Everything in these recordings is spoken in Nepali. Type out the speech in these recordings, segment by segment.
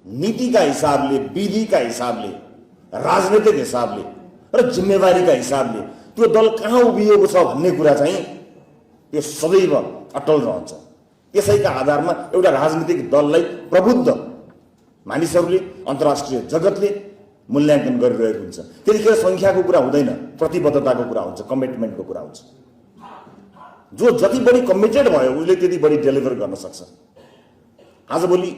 नीतिका हिसाबले, विधिका हिसाबले, राजनीतिक हिसाबले र जिम्मेवारीका हिसाबले त्यो दल कहाँ उभिएको छ भन्ने कुरा चाहिँ त्यो सदैव अटल रहन्छ। त्यसैका आधारमा एउटा राजनीतिक दललाई प्रबुद्ध मानिसहरूले, अन्तर्राष्ट्रिय जगतले मूल्याङ्कन गरिरहेको हुन्छ। त्यतिखेर सङ्ख्याको कुरा हुँदैन, प्रतिबद्धताको कुरा हुन्छ, कमिटमेन्टको कुरा हुन्छ। जो जति बढी कमिटेड भयो उसले त्यति बढी डेलिभर गर्न सक्छ। आजभोलि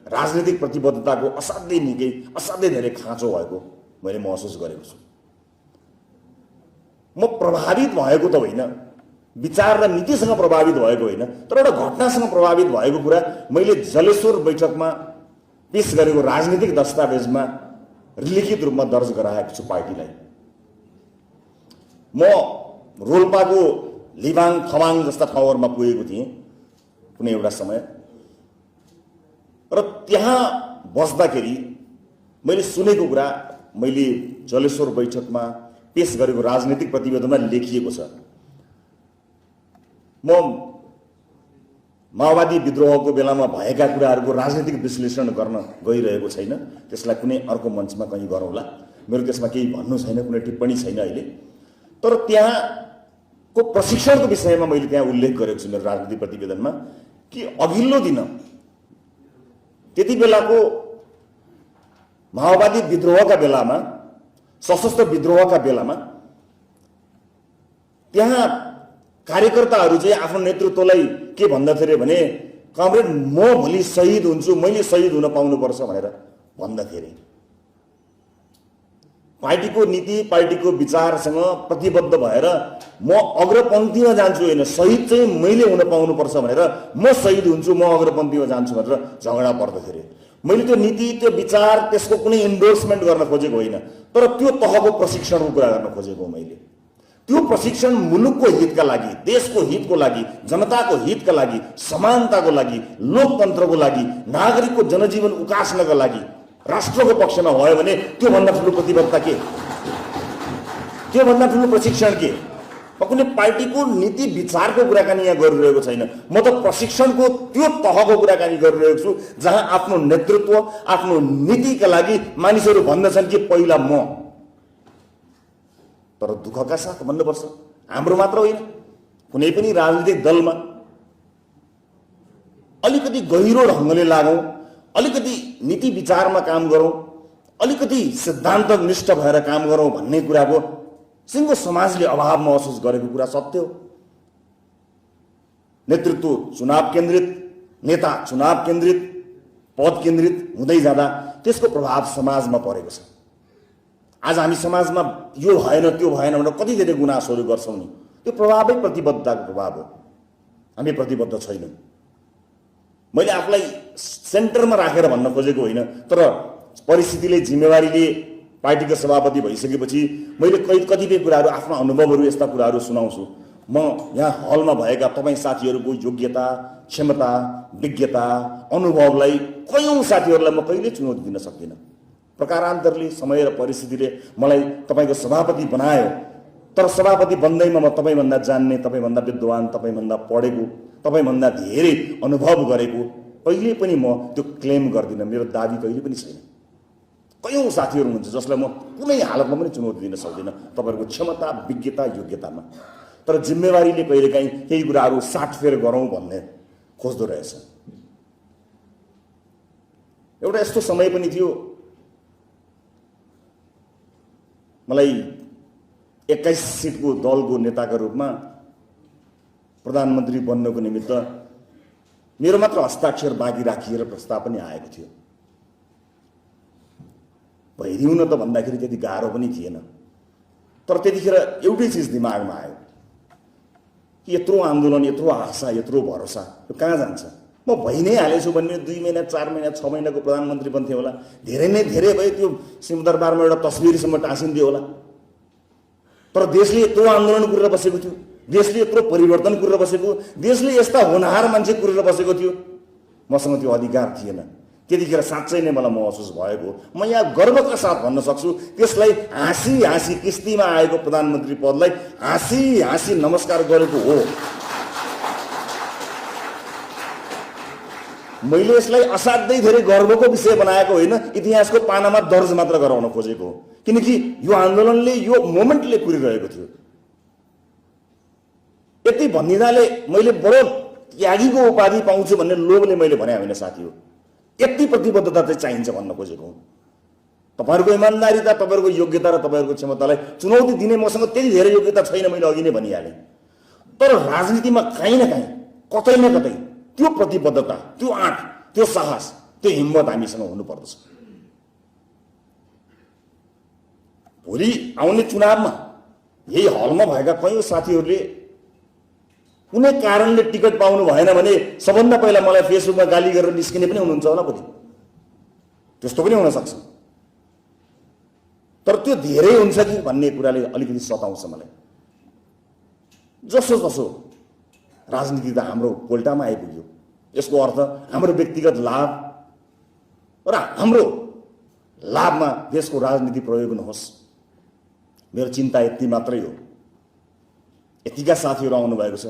राजनीतिक प्रतिबद्धताको असाध्यै धेरै खाँचो भएको मैले महसुस गरेको छु। म प्रभावित भएको त होइन, विचार र नीतिसँग प्रभावित भएको होइन, तर एउटा घटनासँग प्रभावित भएको कुरा मैले जलेश्वर बैठकमा पेश गरेको राजनीतिक दस्तावेजमा लिखित रूपमा दर्ज गराएको छु पार्टीलाई। म रोल्पाको लिबाङ, थवाङ जस्ता ठाउँहरूमा पुगेको थिएँ कुनै एउटा समय, र त्यहाँ बस्दाखेरि मैले सुनेको कुरा मैले जलेश्वर बैठकमा पेश गरेको राजनीतिक प्रतिवेदनमा लेखिएको छ। म माओवादी विद्रोहको बेलामा भएका कुराहरूको राजनीतिक विश्लेषण गर्न गइरहेको छैन, त्यसलाई कुनै अर्को मञ्चमा कहीँ गरौँला। मेरो त्यसमा केही भन्नु छैन, कुनै टिप्पणी छैन अहिले। तर त्यहाँको प्रशिक्षणको विषयमा मैले त्यहाँ उल्लेख गरेको छु मेरो राजनीतिक प्रतिवेदनमा कि अघिल्लो दिन त्यति बेलाको माओवादी विद्रोहका बेलामा, सशस्त्र विद्रोहका बेलामा त्यहाँ कार्यकर्ताहरू चाहिँ आफ्नो नेतृत्वलाई के भन्दथे अरे भने, कमरेड म भोलि शहीद हुन्छु, मैले शहीद हुन पाउनुपर्छ भनेर भन्दथे अरे। पार्टीको नीति, पार्टीको विचारसँग प्रतिबद्ध भएर म अग्रपन्थीमा जान्छु होइन, शहीद चाहिँ मैले हुन पाउनुपर्छ भनेर म शहीद हुन्छु, म अग्रपन्थीमा जान्छु भनेर झगडा पर्दथे अरे। मैले त्यो नीति, त्यो विचार, त्यसको कुनै इन्डोर्समेन्ट गर्न खोजेको होइन, तर त्यो तहको प्रशिक्षणको कुरा गर्न खोजेको मैले। त्यो प्रशिक्षण मुलुकको हितका लागि, देशको हितको लागि, जनताको हितका लागि, समानताको लागि, लोकतन्त्रको लागि, नागरिकको जनजीवन उकास्नका लागि, राष्ट्रको पक्षमा भयो भने त्योभन्दा ठुलो प्रतिबद्धता के, त्योभन्दा ठुलो प्रशिक्षण के? म कुनै पार्टीको नीति विचारको कुराकानी यहाँ गरिरहेको छैन, म त प्रशिक्षणको त्यो तहको कुराकानी गरिरहेको छु जहाँ आफ्नो नेतृत्व, आफ्नो नीतिका लागि मानिसहरू भन्दछन् कि पहिला म। तर दुःखका साथ भन्नुपर्छ, हाम्रो मात्र होइन, कुनै पनि राजनीतिक दलमा अलिकति गहिरो ढङ्गले लागौँ, अलिकति नीति विचारमा काम गरौँ, अलिकति सिद्धान्तनिष्ठ भएर काम गरौँ भन्ने कुराको सिङ्गो समाजले अभाव महसुस गरेको कुरा सत्य हो। नेतृत्व चुनाव केन्द्रित, नेता चुनाव केन्द्रित, पद केन्द्रित हुँदै जाँदा त्यसको प्रभाव समाजमा परेको छ। आज हामी समाजमा यो भएन त्यो भएन भनेर कति धेरै गुनासोहरू गर्छौँ नि, त्यो प्रभावै प्रतिबद्धताको प्रभाव हो। हामी प्रतिबद्ध छैनौँ। मैले आफूलाई सेन्टरमा राखेर भन्न खोजेको होइन, तर परिस्थितिले, जिम्मेवारीले पार्टीको सभापति भइसकेपछि मैले कतिपय कुराहरू, आफ्ना अनुभवहरू, यस्ता कुराहरू सुनाउँछु। म यहाँ हलमा भएका तपाईँ साथीहरूको योग्यता, क्षमता, विज्ञता, अनुभवलाई कयौँ साथीहरूलाई म कहिले चुनौती दिन सक्दिनँ। प्रकारान्तरले, समय र परिस्थितिले मलाई तपाईँको सभापति बनायो, तर सभापति बन्दैमा म तपाईँभन्दा जान्ने, तपाईँभन्दा विद्वान, तपाईँभन्दा पढेको, तपाईँभन्दा धेरै अनुभव गरेको कहिले पनि म त्यो क्लेम गर्दिनँ। मेरो दाबी कहिले पनि छैन। कयौँ साथीहरू हुनुहुन्छ जसलाई म कुनै हालतमा पनि चुनौती दिन सक्दिनँ तपाईँहरूको क्षमता, विज्ञता, योग्यतामा। तर जिम्मेवारीले कहिलेकाहीँ केही कुराहरू साटफेर गरौँ भन्ने खोज्दो रहेछ। एउटा यस्तो समय पनि थियो, मलाई 21 सिटको दलको नेताका रूपमा प्रधानमन्त्री बन्नको निमित्त मेरो मात्र हस्ताक्षर बाँकी राखिएर प्रस्ताव पनि आएको थियो। भइदिउँ न त भन्दाखेरि त्यति गाह्रो पनि थिएन, तर त्यतिखेर एउटै चिज दिमागमा आयो कि यत्रो आन्दोलन, यत्रो आशा, यत्रो भरोसा यो कहाँ जान्छ? म भइ नै हालेछु भन्ने 2 महिना, 4 महिना, 6 महिनाको प्रधानमन्त्री बन्थे होला, धेरै नै धेरै भयो, त्यो सिंहदरबारमा एउटा तस्बिरसम्म टाँसिन्थ्यो होला। तर देशले यत्रो आन्दोलन गरेर बसेको थियो, देशले यत्रो परिवर्तन गरेर बसेको, देशले यस्ता होनहार मान्छे गरेर बसेको थियो, मसँग त्यो अधिकार थिएन। त्यतिखेर साँच्चै नै मलाई महसुस भएको, म यहाँ गर्वका साथ भन्न सक्छु, त्यसलाई हाँसी हाँसी किस्तीमा आएको प्रधानमन्त्री पदलाई हाँसी हाँसी नमस्कार गरेको हो। मैले यसलाई असाध्यै धेरै गर्वको विषय बनाएको होइन, इतिहासको पानामा दर्ज मात्र गराउन खोजेको हो। किनकि यो आन्दोलनले यो मोमेन्टले कुरिरहेको थियो। यति भनिदिँदाले मैले बडो त्यागीको उपाधि पाउँछु भन्ने लोभले मैले भने होइन साथी हो। यति प्रतिबद्धता चाहिँ चाहिन्छ भन्न खोजेको हो। तपाईहरुको इमानदारिता, तपाईहरुको योग्यता र तपाईहरुको क्षमतालाई चुनौती दिने मसँग त्यति धेरै योग्यता छैन, मैले अघि नै भनिहालेँ। तर राजनीतिमा कहीँ न कहीँ, कतै न कतै त्यो प्रतिबद्धता, त्यो आँट, त्यो साहस, त्यो हिम्मत हामीसँग हुनुपर्दछ। भोलि आउने चुनावमा यही हलमा भएका कयौं साथीहरूले कुनै कारणले टिकट पाउनु भएन भने सबभन्दा पहिला मलाई फेसबुकमा गाली गरेर निस्किने पनि हुनुहुन्छ होला भोलि। त्यस्तो पनि हुन सक्छ। तर त्यो धेरै हुन्छ कि भन्ने कुराले अलिकति सताउँछ मलाई। जसो जसो राजनीति त हाम्रो पोल्टामा आइपुग्यो, यसको अर्थ हाम्रो व्यक्तिगत लाभ र हाम्रो लाभमा देशको राजनीति प्रयोग नहोस्। मेरो चिन्ता यति मात्रै हो। यतिका साथीहरू आउनु भएको छ,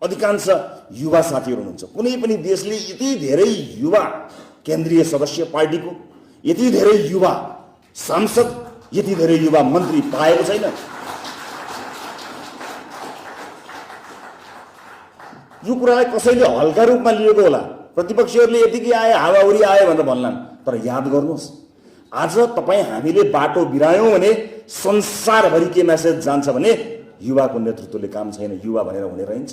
अधिकांश युवा साथीहरू हुनुहुन्छ। कुनै पनि देशले यति धेरै युवा केन्द्रीय सदस्य पार्टीको, यति धेरै युवा सांसद, यति धेरै युवा मन्त्री पाएको छैन। यो कुरालाई कसैले हल्का रूपमा लिएको होला। प्रतिपक्षीहरूले यतिकै आए, हावाहुरी आए भनेर भन्लान्। तर याद गर्नुहोस्, आज तपाईँ हामीले बाटो बिरायौँ भने संसारभरि के मेसेज जान्छ भने युवाको नेतृत्वले काम छैन, युवा भनेर हुने रहन्छ।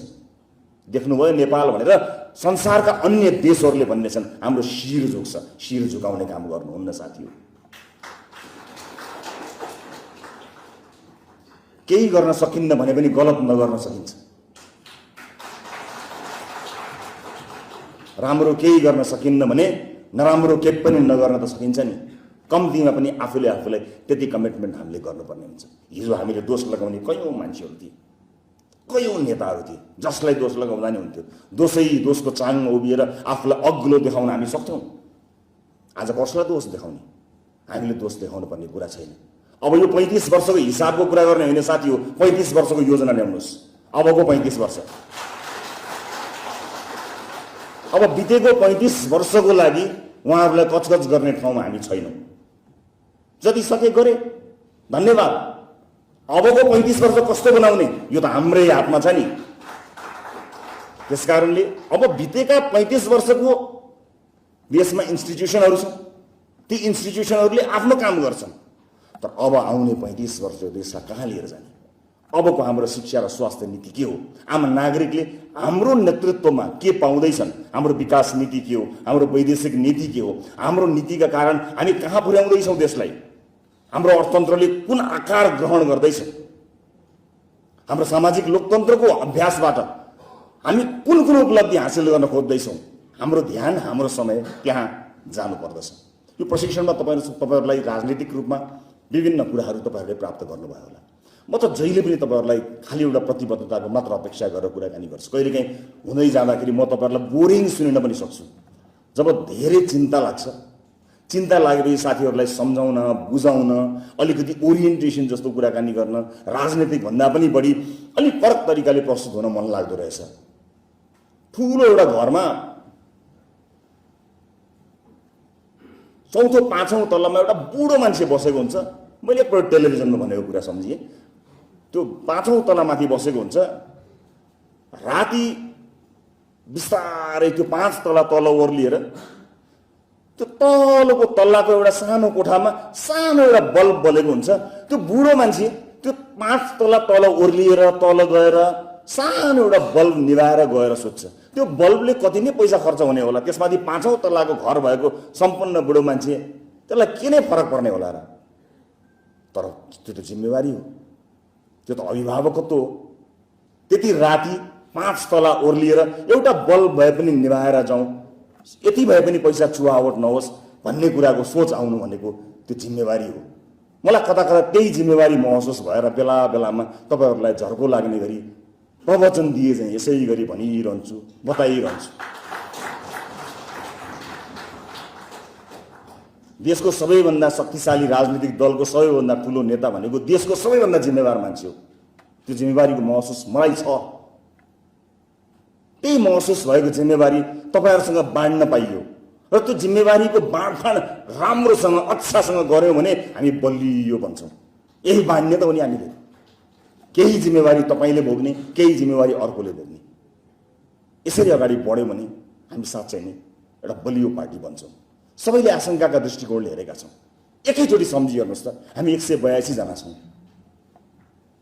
देख्नुभयो नेपाल भनेर संसारका अन्य देशहरूले भन्ने छन् हाम्रो शिर झुक्छ। शिर झुकाउने काम गर्नुहुन्न साथीहरू। केही गर्न सकिन्न भने पनि गलत नगर्न सकिन्छ। राम्रो केही गर्न सकिन्न भने नराम्रो केही पनि नगर्न त सकिन्छ नि। कम्तीमा पनि आफूले आफूलाई त्यति कमिटमेन्ट हामीले गर्नुपर्ने हुन्छ। हिजो हामीले दोष लगाउने कयौं मान्छेहरू थिए, कयौं नेताहरू थिए जसलाई दोष लगाउँदा नि हुन्थ्यो। दोषको चाङमा उभिएर आफूलाई अग्लो देखाउन हामी सक्थ्यौँ। आज कसलाई दोष देखाउने? हामीले दोष देखाउनु पर्ने कुरा छैन। अब यो 35 वर्षको हिसाबको कुरा गर्ने होइन साथी हो, 35 वर्षको योजना ल्याउनुहोस्। अबको 35 वर्ष, अब बितेको 35 वर्षको लागि उहाँहरूलाई कचकच गर्ने ठाउँमा हामी छैनौँ। जति सके गरे, धन्यवाद। अबको 35 वर्ष कस्तो बनाउने यो त हाम्रै हातमा छ नि। त्यसकारणले अब बितेका 35 वर्षको देशमा इन्स्टिट्युसनहरू छन्, ती इन्स्टिट्युसनहरूले आफ्नो काम गर्छन्। तर अब आउने 35 वर्ष देशलाई कहाँ लिएर जाने? अबको हाम्रो शिक्षा र स्वास्थ्य नीति के हो? आम नागरिकले हाम्रो नेतृत्वमा के पाउँदैछन्? हाम्रो विकास नीति के हो? हाम्रो वैदेशिक नीति के हो? हाम्रो नीतिका कारण हामी कहाँ पुर्याउँदैछौँ देशलाई? हाम्रो अर्थतन्त्रले कुन आकार ग्रहण गर्दैछ? हाम्रो सामाजिक लोकतन्त्रको अभ्यासबाट हामी कुन कुन उपलब्धि हासिल गर्न खोज्दैछौँ? हाम्रो ध्यान, हाम्रो समय त्यहाँ जानु पर्दछ। यो प्रशिक्षणमा तपाईहरुलाई राजनीतिक रूपमा विभिन्न कुराहरू तपाईहरुले प्राप्त गर्नुभयो होला। म त जहिले पनि तपाईहरुलाई खाली एउटा प्रतिबद्धताको मात्र अपेक्षा गरेर कुराकानी गर्छु। कहिलेकाहीँ हुँदै जाँदाखेरि म तपाईहरुलाई बोरिङ सुनिन पनि सक्छु। जब धेरै चिन्ता लाग्छ, चिन्ता लागेपछि साथीहरूलाई सम्झाउन, बुझाउन, अलिकति ओरिएन्टेसन जस्तो कुराकानी गर्न, राजनीतिक भन्दा पनि बढी अलिक फरक तरिकाले प्रस्तुत हुन मन लाग्दो रहेछ। ठुलो एउटा घरमा चौथो पाँचौं तल्लामा एउटा बुढो मान्छे बसेको हुन्छ। मैले एकपल्ट टेलिभिजनमा भनेको कुरा सम्झिएँ। त्यो पाँचौं तल्लामाथि बसेको हुन्छ। राति बिस्तारै त्यो 5 तल्ला तल ओर्लिएर त्यो तलको तल्लाको एउटा सानो कोठामा सानो एउटा बल्ब बलेको हुन्छ। त्यो बुढो मान्छे त्यो 5 तल्ला तल ओर्लिएर तल गएर सानो एउटा बल्ब निभाएर गएर सोध्छ, त्यो बल्बले कति नै पैसा खर्च हुने होला? त्यसमाथि 5औं तल्लाको घर भएको सम्पूर्ण बुढो मान्छे, त्यसलाई के नै फरक पर्ने होला र? तर त्यो त जिम्मेवारी हो, त्यो त अभिभावकत्व हो। त्यति राति 5 तला ओर्लिएर एउटा बल्ब भए पनि निभाएर जाउँ, यति भए पनि पैसा चुहावट नहोस् भन्ने कुराको सोच आउनु भनेको त्यो जिम्मेवारी हो। मलाई कता कता त्यही जिम्मेवारी महसुस भएर बेला बेलामा तपाईहरुलाई झर्को लाग्ने गरी प्रवचन दिए चाहिँ यसै गरी भनिरहन्छु, बताइरहन्छु। देशको सबैभन्दा शक्तिशाली राजनीतिक दलको सबैभन्दा ठुलो नेता भनेको देशको सबैभन्दा जिम्मेवार मान्छे हो। त्यो जिम्मेवारीको महसुस मलाई छ। त्यही महसुस भएको जिम्मेवारी तपाईहरुसँग बाँड्न पाइयो र त्यो जिम्मेवारीको बाँडफाँड राम्रोसँग अच्छासँग गर्यौं भने हामी बलियो बन्छौं। यही बाँड्ने त हो नि हामीले। केही जिम्मेवारी तपाईले भोग्ने, केही जिम्मेवारी अर्कोले भोग्ने। यसरी अगाडि बढ्यौं भने हामी साँच्चै नै एउटा बलियो पार्टी बन्छौं। सबैले आशंकाका दृष्टिकोणले हेरेका छौं। एकैचोटी सम्झी हेर्नुस् त, हामी 182 जना छौं।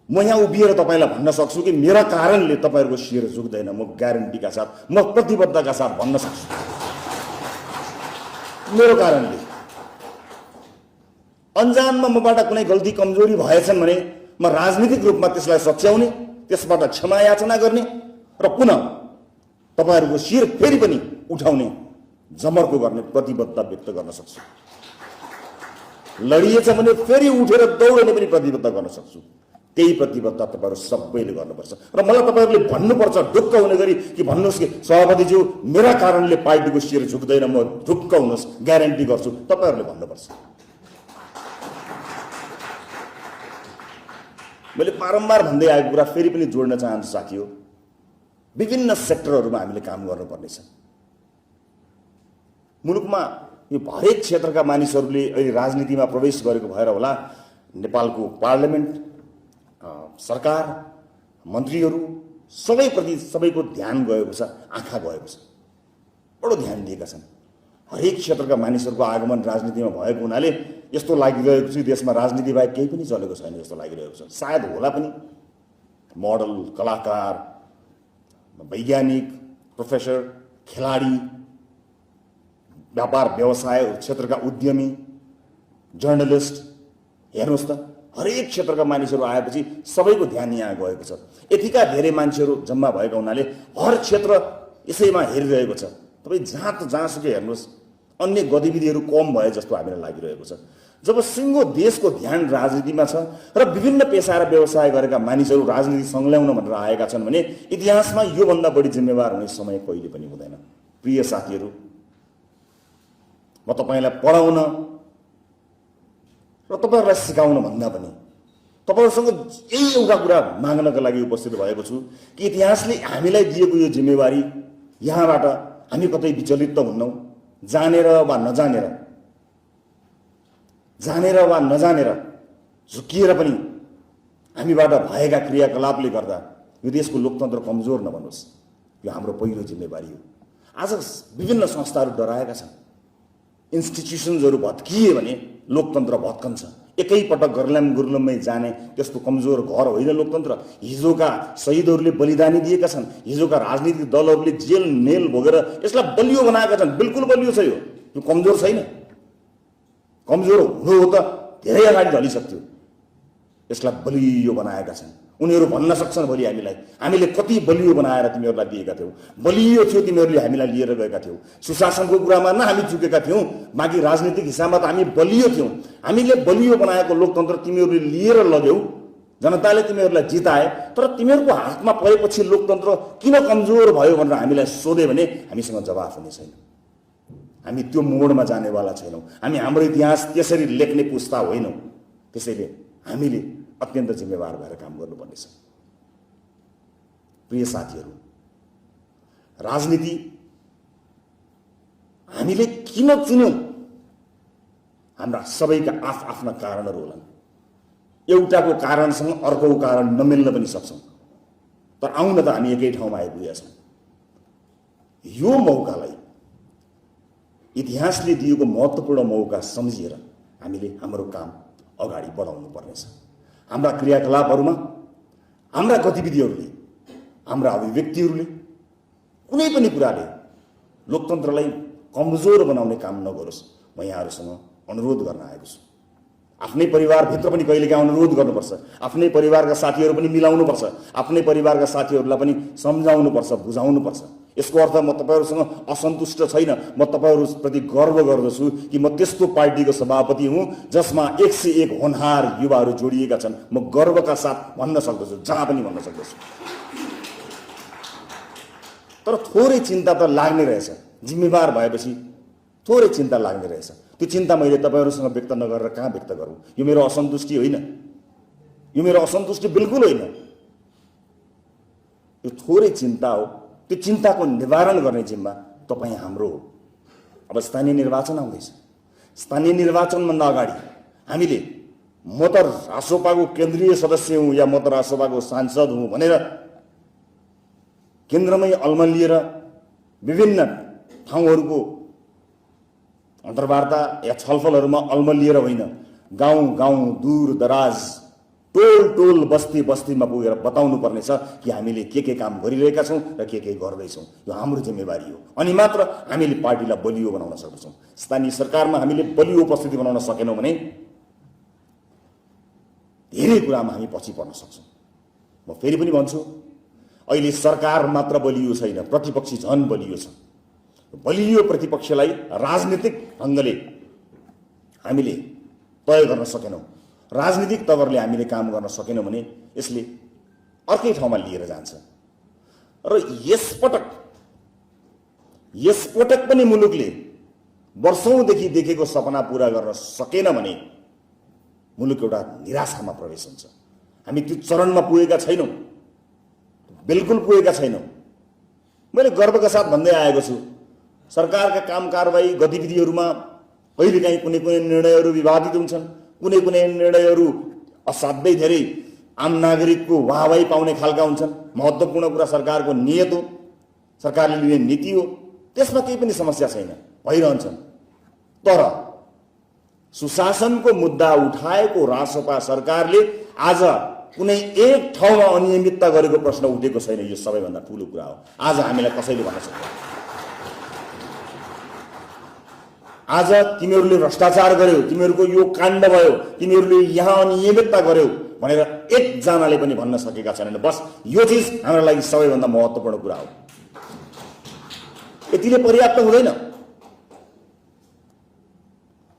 म यहाँ उभिएर तपाईलाई भन्न सक्छु कि मेरा कारणले तपाईहरुको शिर झुक्दैन। म ग्यारेन्टीका साथ, म प्रतिबद्धताका साथ भन्न सक्छु। मेरो कारणले अनजानमा मबाट कुनै गल्ती कमजोरी भएछन् भने म राजनीतिक रूपमा त्यसलाई सच्याउने, त्यसबाट क्षमा याचना गर्ने र पुनः तपाईहरुको शिर फेरि पनि उठाउने जमर्को गर्ने प्रतिबद्धता व्यक्त गर्न सक्छु। लडिएछ भने फेरि उठेर दौडने पनि प्रतिबद्धता गर्न सक्छु। त्यही प्रतिबद्धता तपाईहरु सबैले गर्नुपर्छ र मलाई तपाईहरुले भन्नुपर्छ ढुक्क हुने गरी कि भन्नुस् कि सभापतिज्यू मेरा कारणले पार्टीको शिर झुक्दैन, म ढुक्क हुनुस्, ग्यारेन्टी गर्छु, तपाईहरुले भन्नुपर्छ। मैले बारम्बार भन्दै आएको कुरा फेरि पनि जोड्न चाहन्छु साथीहो। विभिन्न सेक्टरहरुमा हामीले काम गर्नुपर्नेछ। मुलुकमा यो हरेक क्षेत्रका मानिसहरूले अहिले राजनीतिमा प्रवेश गरेको भएर होला नेपालको पार्लियामेन्ट, सरकार, मन्त्रीहरू सबैप्रति सबैको ध्यान गएको छ, आँखा गएको छ, बडो ध्यान दिएका छन्। हरेक क्षेत्रका मानिसहरूको आगमन राजनीतिमा भएको हुनाले यस्तो लागिरहेको छ देशमा राजनीति बाहेक केही पनि चलेको छैन जस्तो लागिरहेको छ। सायद होला पनि। मोडल, कलाकार, वैज्ञानिक, प्रोफेसर, खेलाडी, व्यापार व्यवसाय क्षेत्रका उद्यमी, जर्नलिस्ट, हेर्नुहोस् त हरेक क्षेत्रका मानिसहरू आएपछि सबैको ध्यान यहाँ गएको छ। यतिका धेरै मान्छेहरू जम्मा भएका हुनाले हर क्षेत्र यसैमा हेरिरहेको छ। तपाईँ जहाँसुकै हेर्नुहोस् अन्य गतिविधिहरू कम भए जस्तो हामीलाई लागिरहेको छ। जब सिङ्गो देशको ध्यान राजनीतिमा छ र विभिन्न पेशा र व्यवसाय गरेका मानिसहरू राजनीति संलग्न भनेर आएका छन् भने इतिहासमा योभन्दा बढी जिम्मेवार हुने समय कहिले पनि हुँदैन। प्रिय साथीहरू, म तपाईलाई पढाउन र तपाईहरुलाई सिकाउन भन्दा पनि तपाईहरुसँग यही एउटा कुरा माग्नका लागि उपस्थित भएको छु कि इतिहासले हामीलाई दिएको यो जिम्मेवारी यहाँबाट हामी कतै विचलित त हुन्नौ। जानेर वा नजानेर झुकिएर पनि हामीबाट भएका क्रियाकलापले गर्दा यो देशको लोकतन्त्र कमजोर नबनोस्, यो हाम्रो पहिलो जिम्मेवारी हो। आज विभिन्न संस्थाहरू डराएका छन्। इन्स्टिट्युसन्सहरू भत्किए भने लोकतन्त्र भत्कन्छ। एकैपटक गुर्लममै जाने त्यस्तो कमजोर घर होइन लोकतन्त्र। हिजोका शहीदहरूले बलिदानी दिएका छन्। हिजोका राजनीतिक दलहरूले जेल नेल भोगेर यसलाई बलियो बनाएका छन्। बिल्कुल बलियो छ यो कमजोर छैन। कमजोर हुनु हो त धेरै अगाडि ढलिसक्थ्यो। यसलाई बलियो बनाएका छन्। उनीहरू भन्न सक्छन् भोलि हामीलाई, हामीले कति बलियो बनाएर तिमीहरूलाई दिएका थियौ, बलियो थियो तिमीहरूले हामीलाई लिएर गएका थियौ। सुशासनको कुरामा न हामी चुकेका थियौँ, बाँकी राजनीतिक हिसाबमा त हामी बलियो थियौँ। हामीले बलियो बनाएको लोकतन्त्र तिमीहरूले लिएर लग्यौ, जनताले तिमीहरूलाई जिताए, तर तिमीहरूको हातमा परेपछि लोकतन्त्र किन कमजोर भयो भनेर हामीलाई सोधे भने हामीसँग जवाफ हुने छैन। हामी त्यो मोडमा जानेवाला छैनौँ। हामी हाम्रो इतिहास त्यसरी लेख्ने पुस्ता होइनौँ। त्यसैले हामीले अत्यन्त जिम्मेवार भएर काम गर्नुपर्नेछ। प्रिय साथीहरू, राजनीति हामीले किन चुन्यौं? हाम्रा सबैका आफ्ना कारणहरू होलान्। एउटाको कारणसँग अर्कोको कारण नमिल्न पनि सक्छौं, तर आउन त हामी एकै ठाउँमा आइपुगेका छौं। यो मौकालाई, इतिहासले दिएको महत्त्वपूर्ण मौका सम्झिएर हामीले हाम्रो काम अगाडि बढाउनु पर्नेछ। हाम्रा क्रियाकलापहरूमा, हाम्रा गतिविधिहरूले, हाम्रा अभिव्यक्तिहरूले कुनै पनि कुराले लोकतन्त्रलाई कमजोर बनाउने काम नगरोस्। म यहाँहरूसँग अनुरोध गर्न आएको छु। आफ्नै परिवारभित्र पनि कहिलेकाहीँ अनुरोध गर्नुपर्छ। आफ्नै परिवारका साथीहरू पनि मिलाउनुपर्छ। आफ्नै परिवारका साथीहरूलाई पनि सम्झाउनुपर्छ, बुझाउनुपर्छ। यसको अर्थ म तपाईहरुसँग असन्तुष्ट छैन। म तपाईहरुप्रति गर्व गर्दछु कि म त्यस्तो पार्टीको सभापति हुँ जसमा 101 होनहार युवाहरू जोडिएका छन्। म गर्वका साथ भन्न सक्दछु, जहाँ पनि भन्न सक्दछु। तर थोरै चिन्ता त लाग्ने रहेछ। जिम्मेवार भएपछि थोरै चिन्ता लाग्ने रहेछ। त्यो चिन्ता मैले तपाईहरुसँग व्यक्त नगरेर कहाँ व्यक्त गरौँ? यो मेरो असन्तुष्टि होइन। यो मेरो असन्तुष्टि बिल्कुल होइन। यो थोरै चिन्ता हो। त्यो चिन्ताको निवारण गर्ने जिम्मा तपाईँ हाम्रो हो। अब स्थानीय निर्वाचन आउँदैछ। स्थानीय निर्वाचनभन्दा अगाडि हामीले म त रासोपाको केन्द्रीय सदस्य हुँ या म त रासोपाको सांसद हुँ भनेर केन्द्रमै अल्मलिएर विभिन्न ठाउँहरूको अन्तर्वार्ता या छलफलहरूमा अल्मलिएर होइन, गाउँ गाउँ दूर दराज टोल टोल बस्ती बस्तीमा पुगेर बताउनु पर्नेछ कि हामीले के काम गरिरहेका छौँ र के गर्दैछौँ। यो हाम्रो जिम्मेवारी हो। अनि मात्र हामीले पार्टीलाई बलियो बनाउन सक्छौँ। स्थानीय सरकारमा हामीले बलियो उपस्थिति बनाउन सकेनौँ भने धेरै कुरामा हामी पछि पर्न सक्छौँ। म फेरि पनि भन्छु, अहिले सरकार मात्र बलियो छैन, प्रतिपक्षी झन बलियो छ। बलियो प्रतिपक्षलाई राजनीतिक ढङ्गले हामीले तय गर्न सकेनौँ, राजनीतिक तवरले हामीले काम गर्न सकेनौँ भने यसले अर्कै ठाउँमा लिएर जान्छ। र यसपटक पनि मुलुकले वर्षौंदेखि देखेको सपना पूरा गर्न सकेन भने मुलुक एउटा निराशामा प्रवेश हुन्छ। हामी त्यो चरणमा पुगेका छैनौँ, बिल्कुल पुगेका छैनौँ। मैले गर्वका साथ भन्दै आएको छु, सरकारका काम कारबाही गतिविधिहरूमा कहिलेकाहीँ कुनै निर्णयहरू विवादित हुन्छन्, कुनै निर्णयहरू असाध्यै धेरै आम नागरिकको वाहवाही पाउने खालका हुन्छन्। महत्त्वपूर्ण कुरा सरकारको नियत हो, सरकारले लिने नीति हो, त्यसमा केही पनि समस्या छैन, भइरहन्छन्। तर सुशासनको मुद्दा उठाएको रासपा सरकारले आज कुनै एक ठाउँमा अनियमितता गरेको प्रश्न उठेको छैन। यो सबैभन्दा ठुलो कुरा हो। आज हामीलाई कसैले भन्न सक्दैन, आज तिमीहरूले भ्रष्टाचार गर्यौ, तिमीहरूको यो काण्ड भयो, तिमीहरूले यहाँ अनियमितता गर्यौ भनेर एकजनाले पनि भन्न सकेका छैनन्। बस यो चिज हाम्रो लागि सबैभन्दा महत्त्वपूर्ण कुरा हो। यतिले पर्याप्त हुँदैन।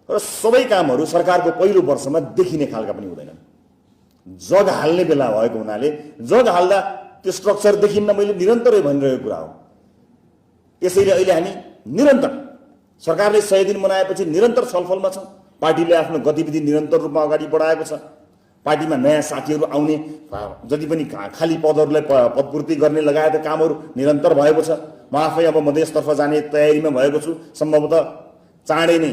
र सबै कामहरू सरकारको पहिलो वर्षमा देखिने खालका पनि हुँदैनन्। जग हाल्ने बेला भएको हुनाले जग हाल्दा त्यो स्ट्रक्चर देखिन्न, मैले निरन्तरै भनिरहेको कुरा हो। त्यसैले अहिले हामी निरन्तर सरकारले 100 दिन मनाएपछि निरन्तर छलफलमा छौँ। पार्टीले आफ्नो गतिविधि निरन्तर रूपमा अगाडि बढाएको छ। पार्टीमा नयाँ साथीहरू आउने, जति पनि खाली पदहरूलाई पदपूर्ति गर्ने लगायत कामहरू निरन्तर भएको छ। म आफै अब मधेसतर्फ जाने तयारीमा भएको छु। सम्भवतः चाँडै नै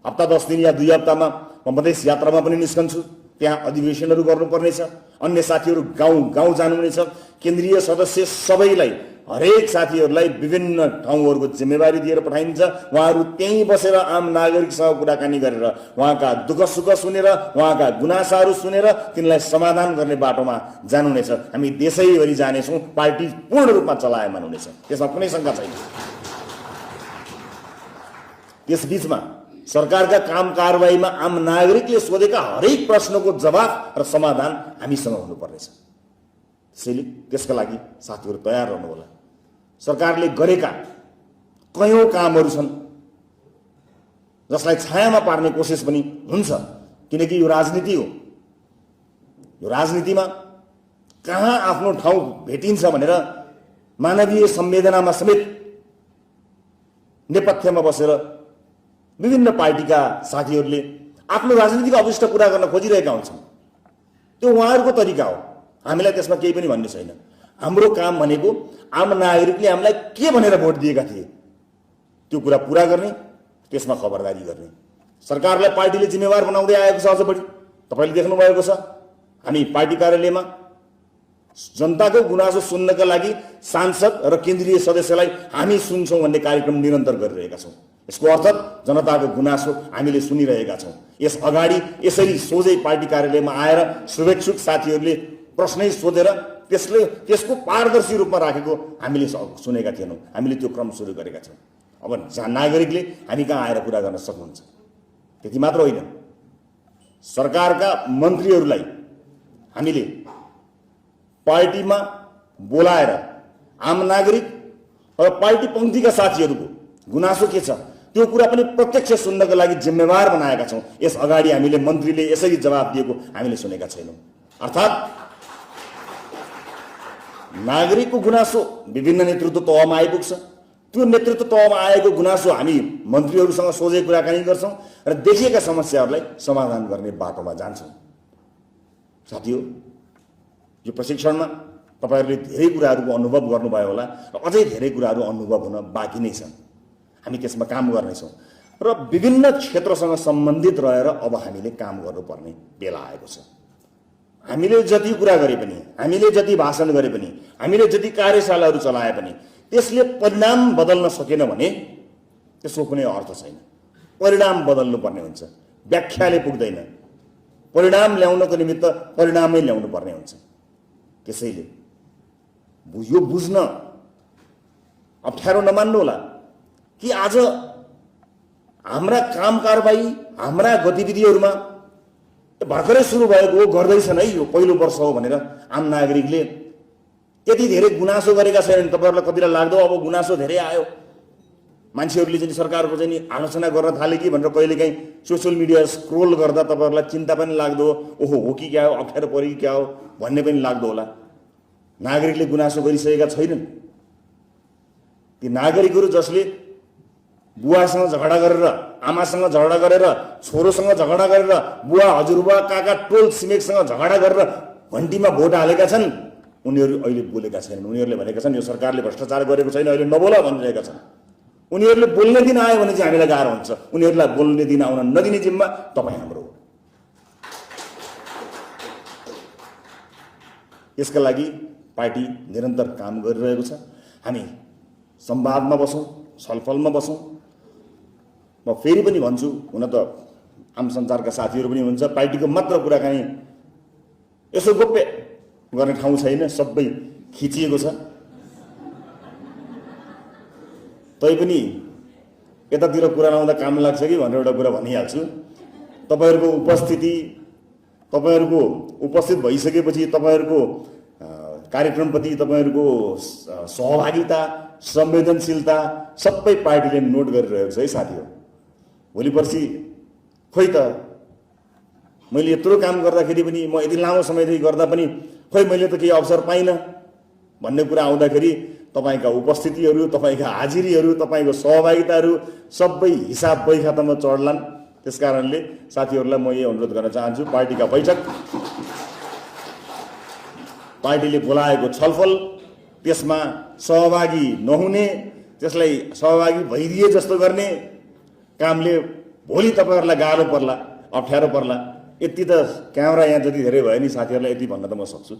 हप्ता 10 दिन या 2 हप्तामा म मधेस यात्रामा पनि निस्कन्छु। त्यहाँ अधिवेशनहरू गर्नुपर्नेछ। अन्य साथीहरू गाउँ गाउँ जानुहुनेछ। केन्द्रीय सदस्य सबैलाई, हरेक साथीहरूलाई विभिन्न ठाउँहरूको जिम्मेवारी दिएर पठाइन्छ। उहाँहरू त्यहीँ बसेर आम नागरिकसँग कुराकानी गरेर उहाँका दुःख सुख सुनेर, उहाँका गुनासाहरू सुनेर तिनलाई समाधान गर्ने बाटोमा जानुहुनेछ। हामी देशैभरि जानेछौँ। पार्टी पूर्ण रूपमा चलायमान हुनेछ, त्यसमा कुनै शङ्का छैन। त्यसबीचमा सरकारका काम कारबाहीमा आम नागरिकले सोधेका हरेक प्रश्नको जवाफ र समाधान हामीसँग हुनुपर्नेछ। त्यसैले त्यसका लागि साथीहरू तयार रहनुहोला। सरकारले गरेका कयौं कामहरू छन् जसलाई छायामा पार्ने कोसिस पनि हुन्छ, किनकि यो राजनीति हो। यो राजनीतिमा कहाँ आफ्नो ठाउँ भेटिन्छ भनेर मानवीय संवेदनामा समेत नेपथ्यमा बसेर विभिन्न पार्टीका साथीहरूले आफ्नो राजनीतिक अभिष्ट पूरा गर्न खोजिरहेका हुन्छन्। त्यो उहाँहरूको तरिका हो। हामीलाई त्यसमा केही पनि भन्ने छैन। हाम्रो काम भनेको आम नागरिकले हामीलाई के भनेर भोट दिएका थिए त्यो कुरा पूरा गर्ने, त्यसमा खबरदारी गर्ने। सरकारलाई पार्टीले जिम्मेवार बनाउँदै आएको छ। अझ बढी तपाईले देख्नु भएको छ, हामी पार्टी कार्यालयमा जनताको गुनासो सुन्नका लागि सांसद र केन्द्रीय सदस्यलाई हामी सुन्छौँ भन्ने कार्यक्रम निरन्तर गरिरहेका छौँ। यसको अर्थ जनताको गुनासो हामीले सुनिरहेका छौँ। यस अगाडि यसरी सोझै पार्टी कार्यालयमा आएर शुभेच्छुक साथीहरूले प्रश्नै सोधेर त्यसको पारदर्शी रूपमा राखेको हामीले सुनेका थिएनौँ। हामीले त्यो क्रम सुरु गरेका छौँ। अब नागरिकले हामी कहाँ आएर कुरा गर्न सक्नुहुन्छ। त्यति मात्र होइन, सरकारका मन्त्रीहरूलाई हामीले पार्टीमा बोलाएर आम नागरिक र पार्टी पङ्क्तिका साथीहरूको गुनासो के छ त्यो कुरा पनि प्रत्यक्ष सुन्नको लागि जिम्मेवार बनाएका छौँ। यस अगाडि हामीले मन्त्रीले यसरी जवाफ दिएको हामीले सुनेका छैनौँ। अर्थात् नागरिकको गुनासो विभिन्न नेतृत्व तहमा आइपुग्छ। त्यो नेतृत्व तहमा आएको गुनासो हामी मन्त्रीहरूसँग सोझै कुराकानी गर्छौँ र देखिएका समस्याहरूलाई समाधान गर्ने बाटोमा जान्छौँ। साथीहरू, यो प्रशिक्षणमा तपाईहरुले धेरै कुराहरुको अनुभव गर्नुभयो होला र अझै धेरै कुराहरु अनुभव हुन बाँकी नै छन्। हामी त्यसमा काम गर्नेछौँ र विभिन्न क्षेत्रसँग सम्बन्धित रहेर अब हामीले काम गर्नुपर्ने बेला आएको छ। हामीले जति कुरा गरे पनि, हामीले जति भाषण गरे पनि, हामीले जति कार्यशालाहरू चलाए पनि त्यसले परिणाम बदल्न सकेन भने त्यसको कुनै अर्थ छैन। परिणाम बदल्नु पर्ने हुन्छ, व्याख्याले पुग्दैन। परिणाम ल्याउनको निमित्त परिणामै ल्याउनु पर्ने हुन्छ। त्यसैले यो बुझ्न अप्ठ्यारो नमान्नु होला कि आज हाम्रा काम कारबाही, हाम्रा गतिविधिहरूमा भर्खरै सुरु भएको हो, गर्दैछन् है, यो पहिलो वर्ष हो भनेर आम नागरिकले त्यति धेरै गुनासो गरेका छैनन्। तपाईहरुलाई कतिलाई लाग्दो अब गुनासो धेरै आयो, मान्छेहरूले चाहिँ सरकारको चाहिँ आलोचना गर्न थाले कि भनेर कहिलेकाहीँ सोसियल मिडिया स्क्रोल गर्दा तपाईहरुलाई चिन्ता पनि लाग्दो, ओहो हो कि क्या हो, अप्ठ्यारो पर्यो कि क्या हो भन्ने पनि लाग्दो होला। नागरिकले गुनासो गरिसकेका छैनन्। ती नागरिकहरू जसले बुवासँग झगडा गरेर, आमासँग झगडा गरेर, छोरोसँग झगडा गरेर, बुवा हजुरबुवा काका टोल छिमेकसँग झगडा गरेर घन्टीमा भोट हालेका छन्, उनीहरू अहिले बोलेका छैनन्। उनीहरूले भनेका छन् यो सरकारले भ्रष्टाचार गरेको छैन, अहिले नबोला भनिरहेका छन्। उनीहरूले बोल्ने दिन आयो भने चाहिँ हामीलाई गाह्रो हुन्छ। उनीहरूलाई बोल्ने दिन आउन नदिने जिम्मा तपाईँ हाम्रो हो। यसका लागि पार्टी निरन्तर काम गरिरहेको छ। हामी संवादमा बसौँ, छलफलमा बसौँ। म फेरि पनि भन्छु, हुन त आम सञ्चारका साथीहरू पनि हुन्छ, पार्टीको मात्र कुराकानी यसो गोप्य गर्ने ठाउँ छैन, सबै खिचिएको छ। तैपनि यतातिर कुरा लाउँदा काम लाग्छ कि भनेर एउटा कुरा भनिहाल्छु। तपाईहरुको उपस्थित भइसकेपछि तपाईहरुको कार्यक्रमप्रति तपाईहरुको सहभागिता, संवेदनशीलता सबै पार्टीले नोट गरिरहेको छ है साथीहरु। भोलि पर्सि खोइ त मैले यत्रो काम गर्दाखेरि पनि, म यति लामो समयदेखि गर्दा पनि खोइ मैले त केही अवसर पाइनँ भन्ने कुरा आउँदाखेरि तपाईका उपस्थितिहरू, तपाईका हाजिरीहरू, तपाईको सहभागिताहरू सबै हिसाब बैखातामा चढ्लान्। त्यसकारणले साथीहरूलाई म यही अनुरोध गर्न चाहन्छु, पार्टीका बैठक, पार्टीले बोलाएको छलफल, त्यसमा सहभागी नहुने, त्यसलाई सहभागी भइदिए जस्तो गर्ने कामले भोलि तपाईहरुलाई गाह्रो पर्ला, अप्ठ्यारो पर्ला। यति त क्यामेरा यहाँ जति धेरै भयो नि साथीहरूलाई यति भन्न त म सक्छु।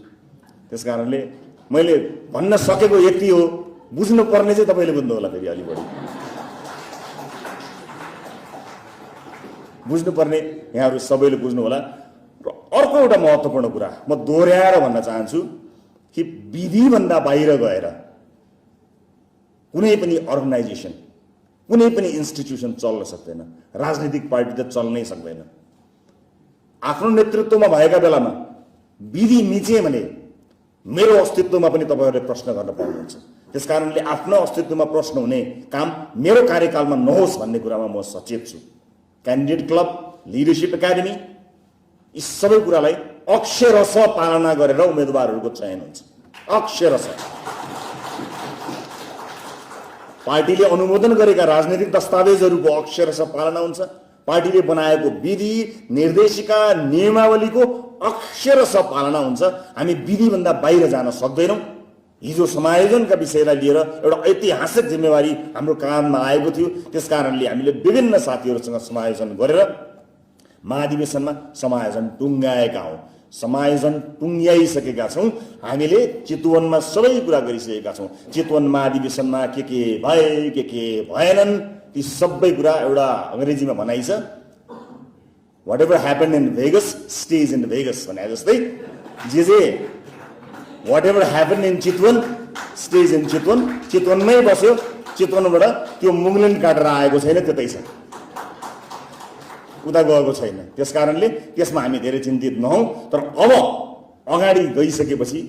त्यसकारणले मैले भन्न सकेको यति हो। बुझ्नु पर्ने चाहिँ तपाईले बुझ्नु होला, फेरि अलि बढी बुझ्नु पर्ने यहाँहरू सबैले बुझ्नु होला। र अर्को एउटा महत्त्वपूर्ण कुरा म दोहोर्याएर भन्न चाहन्छु कि विधिभन्दा बाहिर गएर कुनै पनि अर्गनाइजेसन, कुनै पनि इन्स्टिट्युसन चल्न सक्दैन। राजनीतिक पार्टी त चल्नै सक्दैन। आफ्नो नेतृत्वमा भएका बेलामा विधि मिचे भने मेरो अस्तित्वमा पनि तपाईहरुले प्रश्न गर्न पाउनुहुन्छ। त्यसकारणले आफ्नो अस्तित्वमा प्रश्न हुने काम मेरो कार्यकालमा नहोस् भन्ने कुरामा म सचेत छु। क्यान्डिडेट क्लब, लिडरशिप एकाडेमी, यी सबै कुरालाई अक्षरशः पालना गरेर उम्मेदवारहरूको चयन हुन्छ। अक्षरशः पार्टीले अनुमोदन गरेका राजनीतिक दस्तावेजहरूको अक्षरशः पालना हुन्छ। पार्टीले बनाएको विधि, निर्देशिका, नियमावलीको अक्षरशः पालना हुन्छ। हामी विधिभन्दा बाहिर जान सक्दैनौँ। हिजो समायोजनका विषयलाई लिएर एउटा ऐतिहासिक जिम्मेवारी हाम्रो काममा आएको थियो। त्यसकारणले हामीले विभिन्न साथीहरूसँग समायोजन गरेर महाधिवेशनमा समायोजन टुङ्गाएका हौँ। समायोजन टुङ्ग्याइसकेका छौँ। हामीले चितवनमा सबै कुरा गरिसकेका छौँ। चितवन महाधिवेशनमा के भए, के भएनन्, ती सबै कुरा एउटा अंग्रेजीमा भनाइ छ, whatever happened in Vegas stays in Vegas भने जस्तै जे whatever happened in Chitwan stays in Chitwan. चितवनमै बस्यो, चितवनबाट त्यो मुगलिन काटेर आएको छैन, त्यतै छ, उता गएको छैन। त्यसकारणले त्यसमा हामी धेरै चिन्तित नहौँ। तर अब अगाडि गइसकेपछि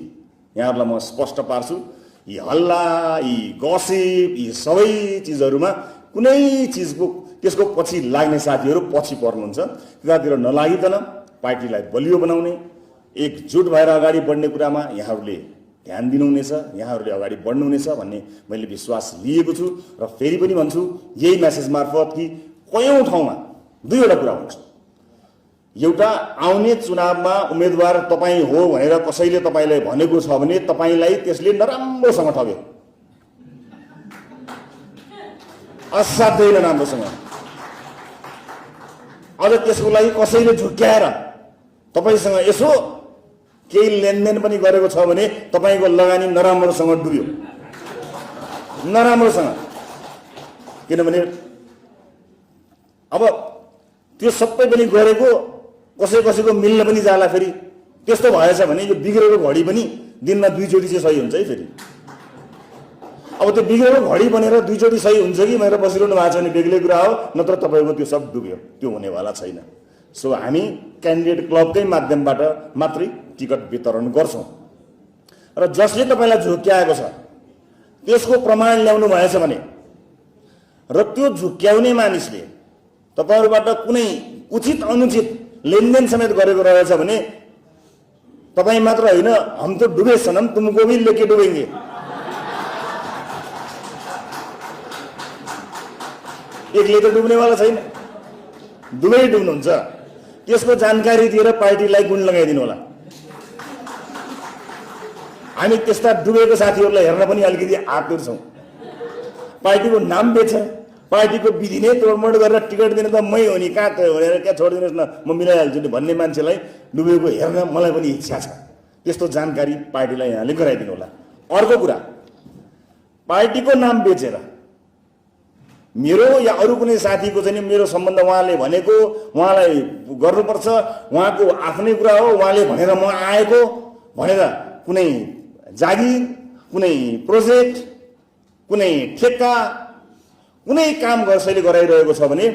यहाँहरूलाई म स्पष्ट पार्छु, यी हल्ला, यी गसिप, यी सबै चिजहरूमा कुनै चिजको त्यसको पछि लाग्ने साथीहरू पछि पर्नुहुन्छ। त्यतातिर नलागिकन पार्टीलाई बलियो बनाउने, एकजुट भएर अगाडि बढ्ने कुरामा यहाँहरूले ध्यान दिनुहुनेछ, यहाँहरूले अगाडि बढ्नुहुनेछ भन्ने मैले विश्वास लिएको छु। र फेरि पनि भन्छु यही मेसेज मार्फत कि कयौं ठाउँमा दुईवटा कुरा हुन्छ। एउटा आउने चुनावमा उम्मेदवार तपाईँ हो भनेर कसैले तपाईँलाई भनेको छ भने तपाईँलाई त्यसले नराम्रोसँग ठग्यो, असाध्यै नराम्रोसँग। अझ त्यसको लागि कसैले झुक्क्याएर तपाईँसँग यसो केही लेनदेन पनि गरेको छ भने तपाईँको लगानी नराम्रोसँग डुब्यो, नराम्रोसँग। किनभने अब त्यो सबै पनि गरेको कसैको मिल्न पनि जाला। फेरि त्यस्तो भएछ भने यो बिग्रेको घडी पनि दिनमा 2 चोटि चाहिँ सही हुन्छ है। फेरि अब त्यो बिग्रेको घडी बनेर 2 चोटि सही हुन्छ कि भनेर बसिरहनु भएको छ भने बेग्लै कुरा हो, नत्र तपाईँको त्यो सब डुब्यो, त्यो हुनेवाला छैन। सो हामी क्यान्डिडेट क्लबकै माध्यमबाट मात्रै टिकट वितरण गर्छौँ र जसले तपाईँलाई झुक्क्याएको छ त्यसको प्रमाण ल्याउनु भएछ भने र त्यो झुक्क्याउने मानिसले तपाईँहरूबाट कुनै उचित अनुचित लेनदेन समेत गरेको रहेछ भने तपाईँ मात्र होइन, हम तो डुबे सनम तुमको भी लेके डुबेंगे। एकले त डुब्नेवाला छैन, दुवै डुब्नुहुन्छ। त्यसको जानकारी दिएर पार्टीलाई गुण लगाइदिनु होला। हामी त्यस्ता डुबेको साथीहरूलाई हेर्न पनि अलिकति आतुर छौँ। पार्टीको नाम बेच्छ, पार्टीको विधि नै तोडमोड गरेर टिकट दिने त मै हो नि, कहाँ त भनेर क्या छोडिदिनुहोस् न, म मिलाइहाल्छु नि भन्ने मान्छेलाई डुबेको हेर्न मलाई पनि इच्छा छ। त्यस्तो जानकारी पार्टीलाई यहाँले गराइदिनु होला। अर्को कुरा, पार्टीको नाम बेचेर मेरो या अरू कुनै साथीको चाहिँ मेरो सम्बन्ध उहाँले भनेको उहाँलाई गर्नुपर्छ, उहाँको आफ्नै कुरा हो, उहाँले भनेर म आएको भनेर कुनै जागिर, कुनै प्रोजेक्ट, कुनै ठेक्का, कुनै काम कसैले गराइरहेको छ भने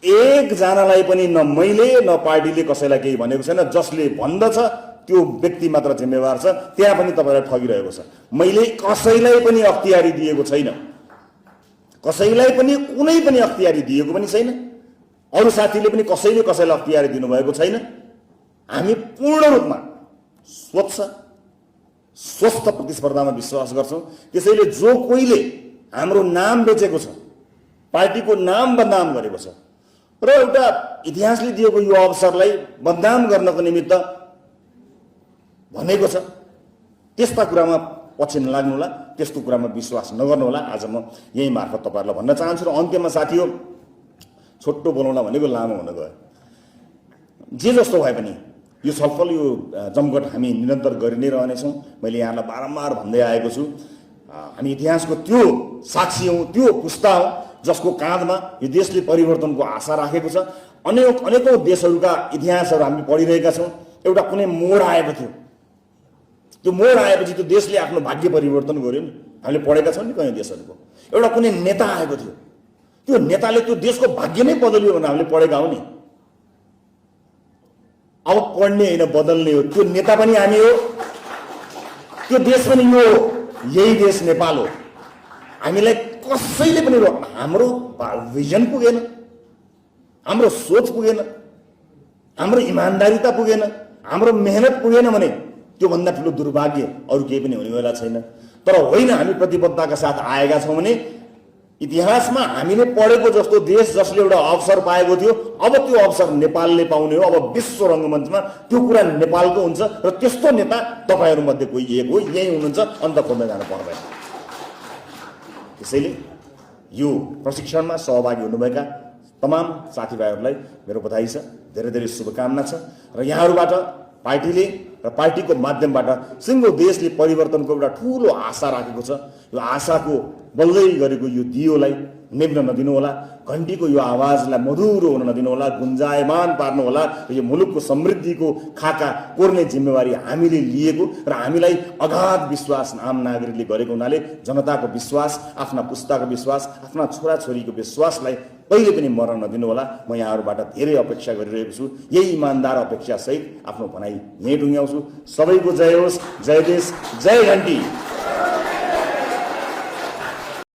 एकजनालाई पनि न मैले न पार्टीले कसैलाई केही भनेको छैन। जसले भन्दछ त्यो व्यक्ति मात्र जिम्मेवार छ, त्यहाँ पनि तपाईँलाई ठगिरहेको छ। मैले कसैलाई पनि अख्तियारी दिएको छैन, कसैलाई पनि कुनै पनि अख्तियारी दिएको पनि छैन। अरू साथीले पनि कसैले कसैलाई अख्तियारी दिनुभएको छैन। हामी पूर्ण रूपमा स्वच्छ स्वस्थ प्रतिस्पर्धामा विश्वास गर्छौँ। त्यसैले जो कोहीले हाम्रो नाम बेचेको छ, पार्टीको नाम बदनाम गरेको छ र एउटा इतिहासले दिएको यो अवसरलाई बदनाम गर्नको निमित्त भनेको छ, त्यस्ता कुरामा पछि नलाग्नुहोला, त्यस्तो कुरामा विश्वास नगर्नुहोला। आज म यही मार्फत तपाईँहरूलाई भन्न चाहन्छु। र अन्त्यमा साथी हो, छोटो बोलाउला भनेको लामो हुन गयो। जे जस्तो भए पनि यो छलफल, यो जमघट हामी निरन्तर गरि नै रहनेछौँ। मैले यहाँलाई बारम्बार भन्दै आएको छु, हामी इतिहासको त्यो साक्षी हौँ, त्यो पुस्ता हौँ जसको काँधमा यो देशले परिवर्तनको आशा राखेको छ। अनेकौँ देशहरूका इतिहासहरू हामी पढिरहेका छौँ। एउटा कुनै मोड आएको थियो, त्यो मोड आएपछि त्यो देशले आफ्नो भाग्य परिवर्तन गर्यो नि। हामीले पढेका छौँ नि कयौँ देशहरूको। एउटा कुनै नेता आएको थियो, त्यो नेताले त्यो देशको भाग्य नै बदल्यो भनेर हामीले पढेका हौँ नि। अब पढ्ने होइन, बदल्ने हो। त्यो नेता पनि हामी हो, त्यो देश पनि यो हो, यही देश नेपाल हो। हामीलाई कसैले पनि हाम्रो भिजन पुगेन, हाम्रो सोच पुगेन, हाम्रो इमान्दारिता पुगेन, हाम्रो मेहनत पुगेन भने त्योभन्दा ठुलो दुर्भाग्य अरू केही पनि हुनेवाला छैन। तर होइन, हामी प्रतिबद्धताका साथ आएका छौँ भने इतिहासमा हामीले पढेको जस्तो देश जसले एउटा अवसर पाएको थियो, अब त्यो अवसर नेपालले पाउने हो। अब विश्व रङ्गमञ्चमा त्यो कुरा नेपालको हुन्छ र त्यस्तो नेता तपाईँहरूमध्ये कोही एक हो, यही हुनुहुन्छ, अन्त खोज्न जानु पर्दैन। त्यसैले यो प्रशिक्षणमा सहभागी हुनुभएका तमाम साथीभाइहरूलाई मेरो बधाई छ, धेरै धेरै शुभकामना छ। र यहाँहरूबाट पार्टीले र पार्टीको माध्यमबाट सिङ्गो देशले परिवर्तनको एउटा ठुलो आशा राखेको छ। यो आशाको बल्दै गरेको यो दियोलाई निभ्न नदिनुहोला, घन्टीको यो आवाजलाई मधुरो हुन नदिनुहोला, गुन्जायमान पार्नुहोला। र यो मुलुकको समृद्धिको खाका कोर्ने जिम्मेवारी हामीले लिएको र हामीलाई अगाध विश्वास आम नागरिकले गरेको हुनाले जनताको विश्वास, आफ्ना पुस्ताको विश्वास, आफ्ना छोराछोरीको विश्वासलाई कहिले पनि मर्न नदिनुहोला। म यहाँहरूबाट धेरै अपेक्षा गरिरहेको छु। यही इमान्दार अपेक्षासहित आफ्नो भनाइ यहीँ टुङ्ग्याउँछु। सबैको जय होस्, जय देश, जय घन्टी।